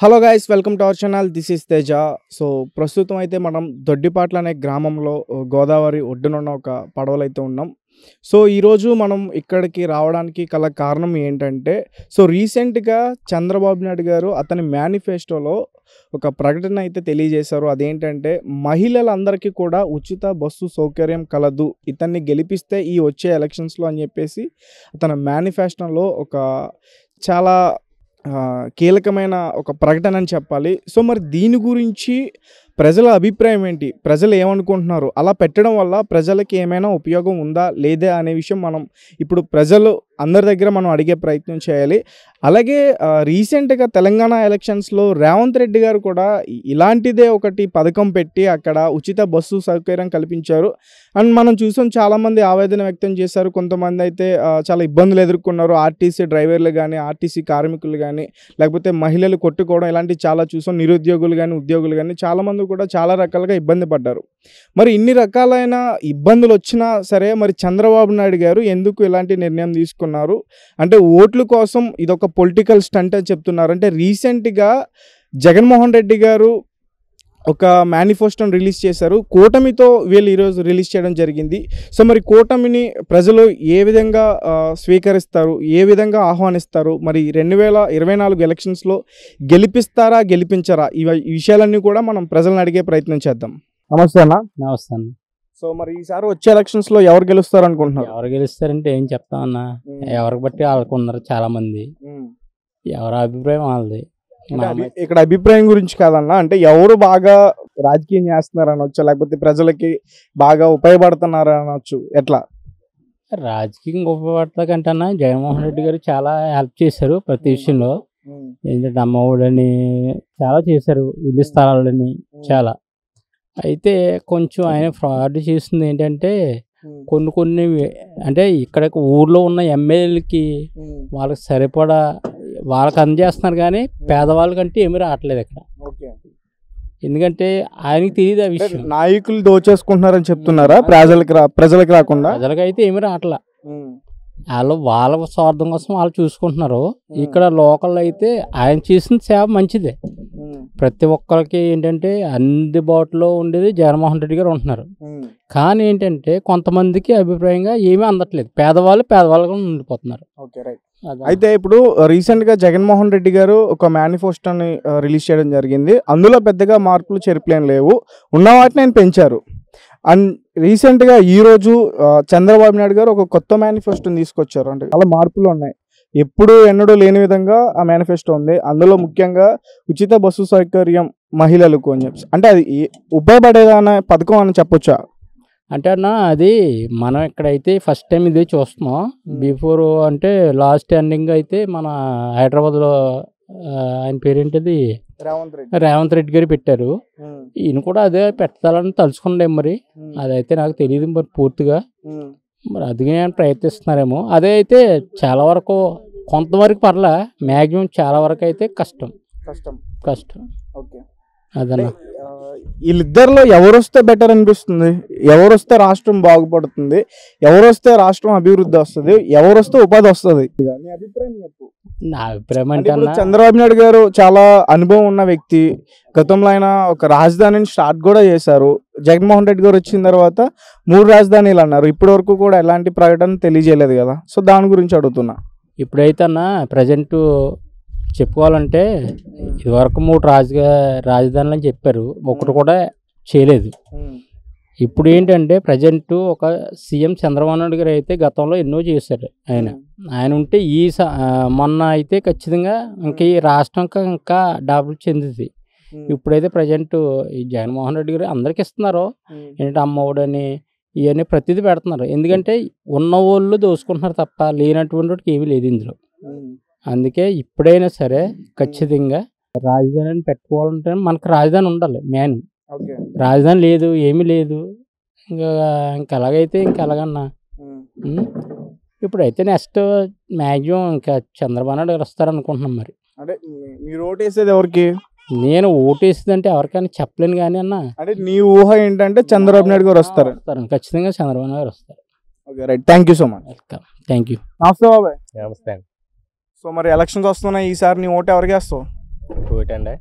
Hello guys, welcome to our channel. This is Teja. So ప్రస్తుతం అయితే మనం దొడ్డిపాట్ల అనే గ్రామంలో గోదావరి ఒడ్డునున్న ఒక పడవలో అయితే ఉన్నాం. సో ఈరోజు మనం ఇక్కడికి రావడానికి గల కారణం ఏంటంటే, సో రీసెంట్గా చంద్రబాబు నాయుడు గారు అతని మేనిఫెస్టోలో ఒక ప్రకటన అయితే తెలియజేశారు. అదేంటంటే, మహిళలందరికీ కూడా ఉచిత బస్సు సౌకర్యం కలదు, ఇతన్ని గెలిపిస్తే ఈ వచ్చే ఎలక్షన్స్లో అని చెప్పేసి అతని మేనిఫెస్టోలో ఒక చాలా కీలకమైన ఒక ప్రకటన అని చెప్పాలి. సో మరి దీని గురించి ప్రజల అభిప్రాయం ఏంటి, ప్రజలు ఏమనుకుంటున్నారు, అలా పెట్టడం వల్ల ప్రజలకి ఏమైనా ఉపయోగం ఉందా లేదా అనే విషయం మనం ఇప్పుడు ప్రజలు అందరి దగ్గర మనం అడిగే ప్రయత్నం చేయాలి. అలాగే రీసెంట్గా తెలంగాణ ఎలక్షన్స్లో రేవంత్ రెడ్డి గారు కూడా ఇలాంటిదే ఒకటి పథకం పెట్టి అక్కడ ఉచిత బస్సు సౌకర్యం కల్పించారు. అండ్ మనం చూసాం, చాలామంది ఆవేదన వ్యక్తం చేశారు. కొంతమంది అయితే చాలా ఇబ్బందులు ఎదుర్కొన్నారు. ఆర్టీసీ డ్రైవర్లు కానీ, ఆర్టీసీ కార్మికులు కానీ, లేకపోతే మహిళలు కొట్టుకోవడం, ఇలాంటివి చాలా చూసాం. నిరుద్యోగులు కానీ, ఉద్యోగులు కానీ చాలామంది కూడా చాలా రకాలుగా ఇబ్బంది పడ్డారు. మరి ఇన్ని రకాలైన ఇబ్బందులు వచ్చినా సరే మరి చంద్రబాబు నాయుడు గారు ఎందుకు ఇలాంటి నిర్ణయం తీసుకున్నారు అంటే, ఓట్ల కోసం ఇదొక పొలిటికల్ స్టంట్ అని చెప్తున్నారు. అంటే రీసెంట్గా జగన్మోహన్ రెడ్డి గారు ఒక మేనిఫెస్టోని రిలీజ్ చేశారు. కూటమితో వీళ్ళు ఈరోజు రిలీజ్ చేయడం జరిగింది. సో మరి కూటమిని ప్రజలు ఏ విధంగా స్వీకరిస్తారు, ఏ విధంగా ఆహ్వానిస్తారు, మరి 2024 ఎలక్షన్స్లో గెలిపిస్తారా గెలిపించరా, ఈ విషయాలన్నీ కూడా మనం ప్రజలను అడిగే ప్రయత్నం చేద్దాం. నమస్తే అన్న. నమస్తే అన్న. సో మరి ఈసారి వచ్చే ఎలక్షన్స్లో ఎవరు గెలుస్తారు అనుకుంటున్నారు? ఎవరు గెలుస్తారంటే ఏం చెప్తామన్నా, ఎవరికి బట్టి వాళ్ళకు ఉన్నారు చాలా మంది. ఎవరి అభిప్రాయం వాళ్ళది. ఇక్కడ అభిప్రాయం గురించి కాదన్నా, అంటే ఎవరు బాగా రాజకీయం చేస్తున్నారు అనొచ్చు, లేకపోతే ప్రజలకి బాగా ఉపయోగపడుతున్నారు అనొచ్చు, ఎట్లా? రాజకీయం ఉపయోగపడతా కంటన్నా జగన్మోహన్ రెడ్డి గారు చాలా హెల్ప్ చేశారు ప్రతి విషయంలో. ఏంటంటే అమ్మఒడని చాలా చేశారు, ఇల్లు స్థలాలని చాలా. అయితే కొంచెం ఆయన ఫ్రాడ్ చేసింది ఏంటంటే, కొన్ని అంటే ఇక్కడ ఊర్లో ఉన్న ఎమ్మెల్యేలకి వాళ్ళకి సరిపడా వాళ్ళకి అందజేస్తున్నారు, కానీ పేదవాళ్ళకంటే ఏమీ రావట్లేదు ఇక్కడ. ఎందుకంటే ఆయనకి తెలియదు ఆ విషయం. నాయకులు దోచేసుకుంటున్నారని చెప్తున్నారా? ప్రజలకు రాకుండా ప్రజలకైతే ఏమీ రావట్లా. వాళ్ళ స్వార్థం కోసం వాళ్ళు చూసుకుంటున్నారు. ఇక్కడ లోకల్ అయితే ఆయన చేసిన సేవ మంచిదే. ప్రతి ఒక్కరికి ఏంటంటే అందుబాటులో ఉండేది జగన్మోహన్ రెడ్డి గారు ఉంటున్నారు. కానీ ఏంటంటే కొంతమందికి అభిప్రాయంగా ఏమీ అందట్లేదు. పేదవాళ్ళుగా ఉండిపోతున్నారు. అయితే ఇప్పుడు రీసెంట్గా జగన్మోహన్ రెడ్డి గారు ఒక మేనిఫెస్టోని రిలీజ్ చేయడం జరిగింది. అందులో పెద్దగా మార్పులు చేర్పులేం లేవు, ఉన్న వాటిని ఆయన పెంచారు. అండ్ రీసెంట్గా ఈరోజు చంద్రబాబు నాయుడు గారు ఒక కొత్త మేనిఫెస్టోని తీసుకొచ్చారు. అంటే చాలా మార్పులు ఉన్నాయి, ఎప్పుడు ఎన్నడూ లేని విధంగా ఆ మేనిఫెస్టో ఉంది. అందులో ముఖ్యంగా ఉచిత బస్సు సౌకర్యం మహిళలకు అని చెప్పి, అంటే అది ఉపయోగపడేదన్న పథకం అని చెప్పొచ్చా? అంటే అన్న, అది మనం ఇక్కడైతే ఫస్ట్ టైం ఇదే చూస్తున్నాం. బిఫోర్ అంటే లాస్ట్ ఎండింగ్ అయితే మన హైదరాబాద్లో ఆయన పేరేంటిది రేవంత్ రెడ్డి గారు పెట్టారు. ఈయన కూడా అదే పెట్టాలని తలుచుకుండే, మరి అదైతే నాకు తెలియదు మరి పూర్తిగా. మరి అదిగా ప్రయత్నిస్తున్నారేమో. అదే అయితే చాలా వరకు కొంతవరకు పర్లా, మ్యాక్సిమం చాలా వరకు అయితే కష్టం. అదన్నా, వీళ్ళిద్దరిలో ఎవరు వస్తే బెటర్ అనిపిస్తుంది? ఎవరు వస్తే రాష్ట్రం బాగుపడుతుంది? ఎవరు వస్తే రాష్ట్రం అభివృద్ధి వస్తుంది? ఎవరు వస్తే ఉపాధి వస్తుంది? నా అభిప్రాయం అంటే చంద్రబాబు నాయుడు గారు చాలా అనుభవం ఉన్న వ్యక్తి. గతంలో ఆయన ఒక రాజధానిని స్టార్ట్ కూడా చేశారు. జగన్మోహన్ రెడ్డి గారు వచ్చిన తర్వాత 3 రాజధానులు అన్నారు. ఇప్పటి వరకు కూడా ఎలాంటి ప్రకటన తెలియజేయలేదు కదా. సో దాని గురించి అడుగుతున్నా. ఇప్పుడైతే అన్న ప్రజెంట్ చెప్పుకోవాలంటే, ఇదివరకు 3 రాజధానులు అని చెప్పారు, ఒకటి కూడా చేయలేదు. ఇప్పుడు ఏంటంటే ప్రజెంట్ ఒక సీఎం చంద్రబాబు నాయుడు గారు అయితే గతంలో ఎన్నో చేశారు. ఆయన ఉంటే మొన్న అయితే ఖచ్చితంగా ఇంకా ఈ రాష్ట్రం ఇంకా డెవలప్ చెందుతుంది. ఇప్పుడైతే ప్రజెంట్ ఈ జగన్మోహన్ రెడ్డి గారు అందరికి ఇస్తున్నారు. ఏంటంటే అమ్మఒడని ఇవన్నీ ప్రతిదీ పెడుతున్నారు. ఎందుకంటే ఉన్న వాళ్ళు దోసుకుంటున్నారు తప్ప లేనటువంటి వాడికి ఏమీ లేదు ఇందులో. అందుకే ఇప్పుడైనా సరే ఖచ్చితంగా రాజధానిని పెట్టుకోవాలంటే మనకు రాజధాని ఉండాలి. మెయిన్ రాజధాని లేదు, ఏమీ లేదు. ఇంకా అలాగైతే అలాగన్నా. ఇప్పుడైతే నెక్స్ట్ మ్యాక్సిమం ఇంకా చంద్రబాబు నాయుడు గారు వస్తారనుకుంటున్నాం. మరి అంటే మీరు ఓటేసేది ఎవరికి? నేను ఓటేసేది అంటే ఎవరికైనా చెప్పలేను కానీ అన్న, అంటే నీ ఊహ ఏంటంటే చంద్రబాబు నాయుడు గారు వస్తారు? ఖచ్చితంగా చంద్రబాబు నాయుడు గారు వస్తారు. Okay, right. Thank you so much. Welcome. Thank you. నమస్తే బాబాయ్. నమస్తే. సో మరి ఎలక్షన్స్ వస్తున్నాయి, ఈసారి నీ ఓటు ఎవరికి వేస్తావు? ఒకటి అండి,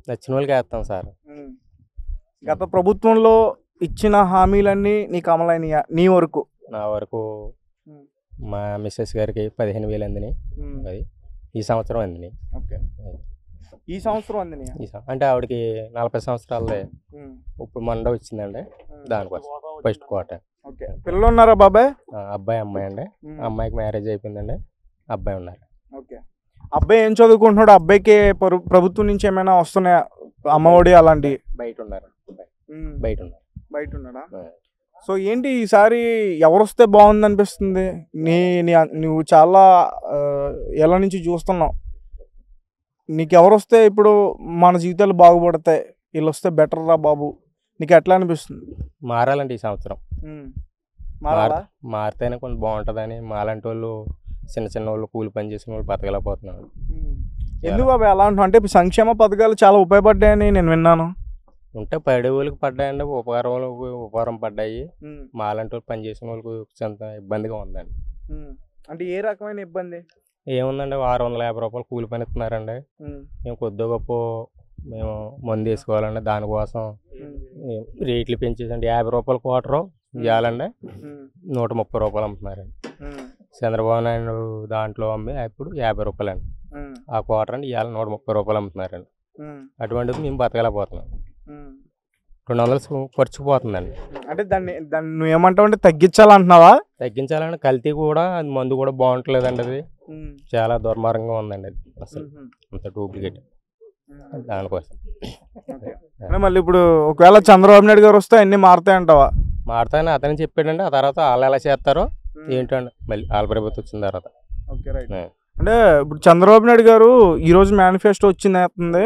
నచ్చిన వాళ్ళకి వేస్తాం సార్. గత ప్రభుత్వంలో ఇచ్చిన హామీలన్నీ నీకు అమలైనయా నీ వరకు? నా వరకు మా మిస్సెస్ గారికి 15,000 అందినాయి. అది ఈ సంవత్సరం అందినాయి. ఓకే, ఈ సంవత్సరం అందినాయా? అంటే ఆవిడకి 40 సంవత్సరాలే ఇప్పుడు మండ వచ్చిందండి, దానికోసం ఫస్ట్ క్వార్టర్. ఓకే, పిల్లలు ఉన్నారా బాబాయ్? అబ్బాయి అమ్మాయి అండి. అమ్మాయికి మ్యారేజ్ అయిపోయిందండి, అబ్బాయి ఉన్నారు. ఓకే, అబ్బాయి ఏం చదువుకుంటున్నాడు? అబ్బాయికి ప్రభుత్వం నుంచి ఏమైనా వస్తున్నాయా, అమ్మఒడి అలాంటివి? బయట ఉన్నారు, బయట ఉన్నాడా? సో ఏంటి ఈసారి ఎవరు వస్తే బాగుంది అనిపిస్తుంది? నువ్వు చాలా ఏళ్ళ నుంచి చూస్తున్నావు, నీకు ఎవరు వస్తే ఇప్పుడు మన జీవితాలు బాగుపడతాయి, వీళ్ళు వస్తే బెటర్ రా బాబు, నీకు ఎట్లా అనిపిస్తుంది? మారాలండి ఈ సంవత్సరం, మారితేనే కొంచెం బాగుంటుందని. మాలాంటి వాళ్ళు చిన్న చిన్న వాళ్ళు కూలి పని చేసిన వాళ్ళు బతకలేకపోతున్నారు. ఎందుకు బాబు అలా అంటున్నావు? అంటే సంక్షేమ పథకాలు చాలా ఉపయోగపడ్డాయని నేను విన్నాను. ఉంటే పడే వాళ్ళకి పడ్డాయండి, ఉపకారం పడ్డాయి. మాలాంటి వాళ్ళు పని చేసిన వాళ్ళకి కొంత ఇబ్బందిగా ఉందండి. అంటే ఏ రకమైన ఇబ్బంది? ఏముందండి, 650 రూపాయలు కూలి పని ఇస్తున్నారండి. మేము కొద్ది గొప్ప మేము మందు వేసుకోవాలండి, దానికోసం రేట్లు పెంచేసండి. 50 రూపాయలు క్వార్టరు ఇవ్వాలండి, 130 రూపాయలు అమ్ముతున్నారండి. చంద్రబాబు నాయుడు దాంట్లో అమ్మి ఇప్పుడు 50 రూపాయలండి ఆ క్వార్టర్ అండి, ఇవాళ 130 రూపాయలు అమ్ముతున్నారండి. అటువంటిది మేము బతకలేకపోతున్నాం, 200 ఖర్చుకుపోతుందండి. అంటే దాన్ని నువ్వు ఏమంటావు అంటే తగ్గించాలంటున్నావా? తగ్గించాలండి, కల్తీ కూడా మందు కూడా బాగుంటలేదండి, అది చాలా దుర్మార్గంగా ఉందండి, అది అసలు అంత డూప్లికేట్. దానికోసం మళ్ళీ ఇప్పుడు ఒకవేళ చంద్రబాబు నాయుడు గారు వస్తే అన్ని మారుతాయంటావా? మారుతాయని అతను చెప్పాడండి, ఆ తర్వాత వాళ్ళు ఎలా చేస్తారో ఏంటండి మళ్ళీ వాళ్ళ ప్రభుత్వం వచ్చిన తర్వాత. Okay, right. అంటే ఇప్పుడు చంద్రబాబు నాయుడు గారు ఈరోజు మేనిఫెస్టో వచ్చింది,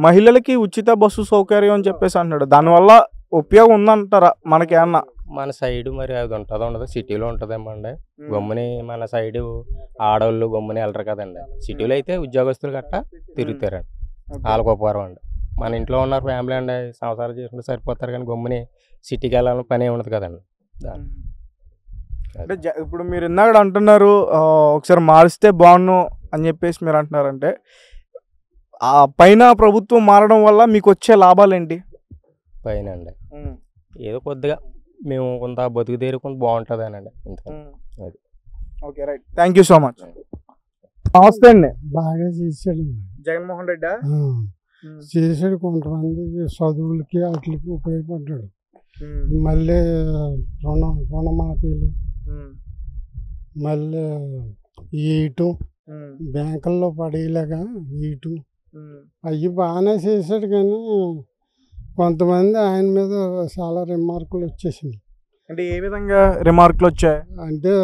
మహిళలకి ఉచిత బస్సు సౌకర్యం అని చెప్పేసి అంటున్నాడు. దానివల్ల ఉపయోగం ఉందంటారా మనకి ఏమన్నా? మన సైడ్ మరి అది ఉంటుందో ఉండదు, సిటీలో ఉంటుందేమండి. గమ్ముని మన సైడ్ ఆడవాళ్ళు గమ్ముని వెళ్ళరు కదండి. సిటీలో అయితే ఉద్యోగస్తులు గట్టా తిరుగుతారండి, వాళ్ళకు ఉపకారం అండి. మన ఇంట్లో ఉన్నారు ఫ్యామిలీ అండి, సంవత్సరాలు చేసుకుంటే సరిపోతారు, కానీ గమ్ముని సిటీకి వెళ్ళాలని పని ఉండదు కదండి. అంటే ఇప్పుడు మీరు ఇందాక అంటున్నారు ఒకసారి మారిస్తే బాగుండు అని చెప్పేసి మీరు అంటున్నారంటే, ఆ పైన ప్రభుత్వం మారడం వల్ల మీకు వచ్చే లాభాలు ఏంటి? పైన అండి ఏదో కొద్దిగా మేము కొంత బతుకు తీరు కొంత బాగుంటుంది అనండి. అది okay, right. Thank you so much. నమస్తే అండి. బాగా చేశాడు జగన్మోహన్ రెడ్డి. చేశాడు, కొంతమంది చదువులకి వాటికి ఉపయోగపడ్డాడు. మళ్ళీ రుణమాఫీలు, మళ్ళీ ఈటు బ్యాంకుల్లో పడేలాగా ఈటు అవి బాగానే చేశాడు. కానీ కొంతమంది ఆయన మీద చాలా రిమార్కులు వచ్చేసింది. అంటే ఏ విధంగా రిమార్కులు వచ్చాయి? అంటే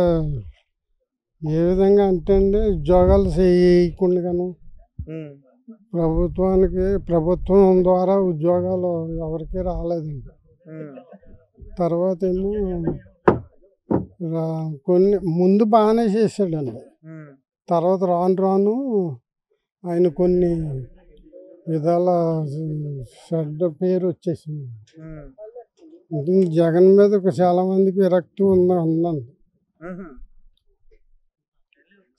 ఏ విధంగా అంటే అండి, ఉద్యోగాలు చేయకుండాను ప్రభుత్వం ద్వారా ఉద్యోగాలు ఎవరికి రాలేదండి. తర్వాత ఏమో కొన్ని ముందు బాగానే చేశాడండి, తర్వాత రాను ఆయన కొన్ని విధాల చెడ్డ పేరు వచ్చేసింది. జగన్ మీద చాలా మందికి విరక్తి ఉందండి.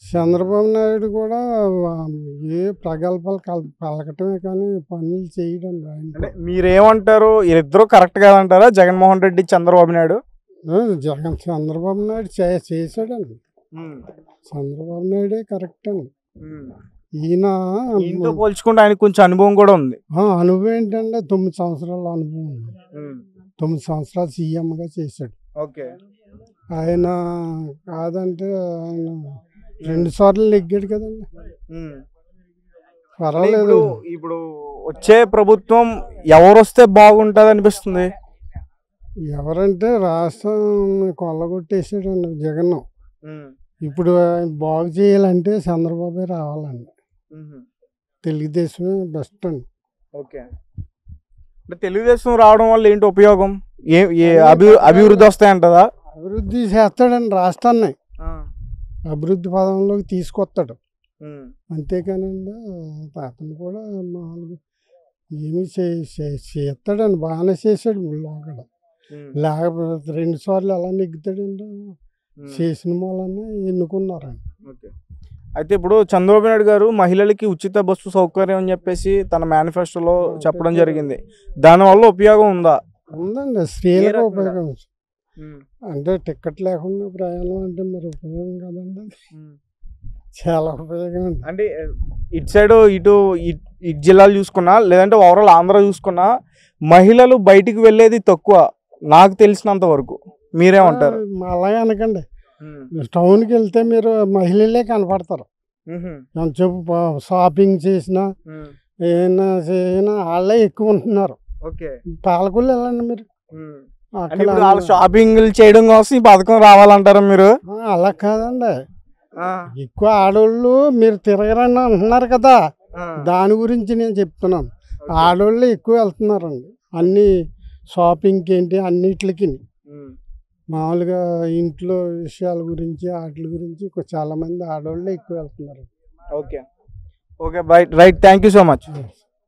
చంద్రబాబు నాయుడు కూడా ఏ ప్రగల్భాలు పలకటమే కానీ పనులు చేయడం. అంటే మీరేమంటారు, వీళ్ళిద్దరూ కరెక్ట్ కాదంటారా, జగన్మోహన్ రెడ్డి చంద్రబాబు నాయుడు? చంద్రబాబు నాయుడు చేశాడండి, చంద్రబాబు నాయుడే కరెక్ట్ అండి. ఈయనతో పోల్చుకుంటే ఆయనకు కొంచెం అనుభవం కూడా ఉంది. అనుభవం ఏంటంటే 9 సంవత్సరాల అనుభవం ఉంది. 9 సంవత్సరాలు సీఎంగా చేశాడు. ఓకే, ఆయన కాదంటే ఆయన 2 సార్లు నెగ్గాడు కదండి. పర్వాలేదు. ఇప్పుడు వచ్చే ప్రభుత్వం ఎవరు వస్తే బాగుంటుంది అనిపిస్తుంది? ఎవరంటే రాష్ట్రం కొల్లగొట్టేసాడండి జగన్. ఇప్పుడు బాగు చేయాలంటే చంద్రబాబు రావాలండి, తెలుగుదేశమే బెస్ట్ అండి. ఓకే, అంటే తెలుగుదేశం రావడం వల్ల ఏంటి ఉపయోగం? అభివృద్ధి వస్తాయంటదా? అభివృద్ధి చేస్తాడండి, రాష్ట్రాన్ని అభివృద్ధి పదంలోకి తీసుకొస్తాడు, అంతేకానండి. అతను కూడా మామూలుగా ఏమి చేస్తాడండి, బాగానే చేశాడు. లోకడ లేకపోతే 2 సార్లు ఎలా నెగ్గుతాడండి, చేసిన మూలనే ఎన్నుకున్నారండి. అయితే ఇప్పుడు చంద్రబాబు నాయుడు గారు మహిళలకి ఉచిత బస్సు సౌకర్యం అని చెప్పేసి తన మేనిఫెస్టోలో చెప్పడం జరిగింది. దానివల్ల ఉపయోగం ఉందా? ఉందండి, స్త్రీలకు రకంగా? ఉపయోగం. అంటే టికెట్ లేకుండా ప్రయాణం అంటే మరి ఉపయోగం కదండి, చాలా ఉపయోగం అండి. అంటే ఇటు సైడ్ ఇటు ఇటు జిల్లాలు చూసుకున్నా లేదంటే ఓవరాల్ ఆంధ్ర చూసుకున్నా మహిళలు బయటికి వెళ్ళేది తక్కువ నాకు తెలిసినంత వరకు. మీరేమంటారు? అలాగే అనకండి, టౌన్కి వెళ్తే మీరు మహిళలే కనపడతారు. చెప్పు షాపింగ్ చేసినా ఏమైనా చేసినా వాళ్ళే ఎక్కువ ఉంటున్నారు. పాలకొల్లు వెళ్ళండి మీరు, అక్కడ షాపింగ్ చేయడం కోసం ఈ పథకం రావాలంటారా మీరు? అలా కాదండి, ఎక్కువ ఆడవాళ్ళు మీరు తిరగరని అంటున్నారు కదా, దాని గురించి నేను చెప్తున్నాను. ఆడవాళ్ళు ఎక్కువ వెళ్తున్నారండి అన్ని షాపింగ్కి ఏంటి అన్నిటికి. మామూలుగా ఇంట్లో విషయాల గురించి వాటి గురించి చాలా మంది ఆడవాళ్ళే ఎక్కువ వెళ్తున్నారు. Okay okay right thank you so much.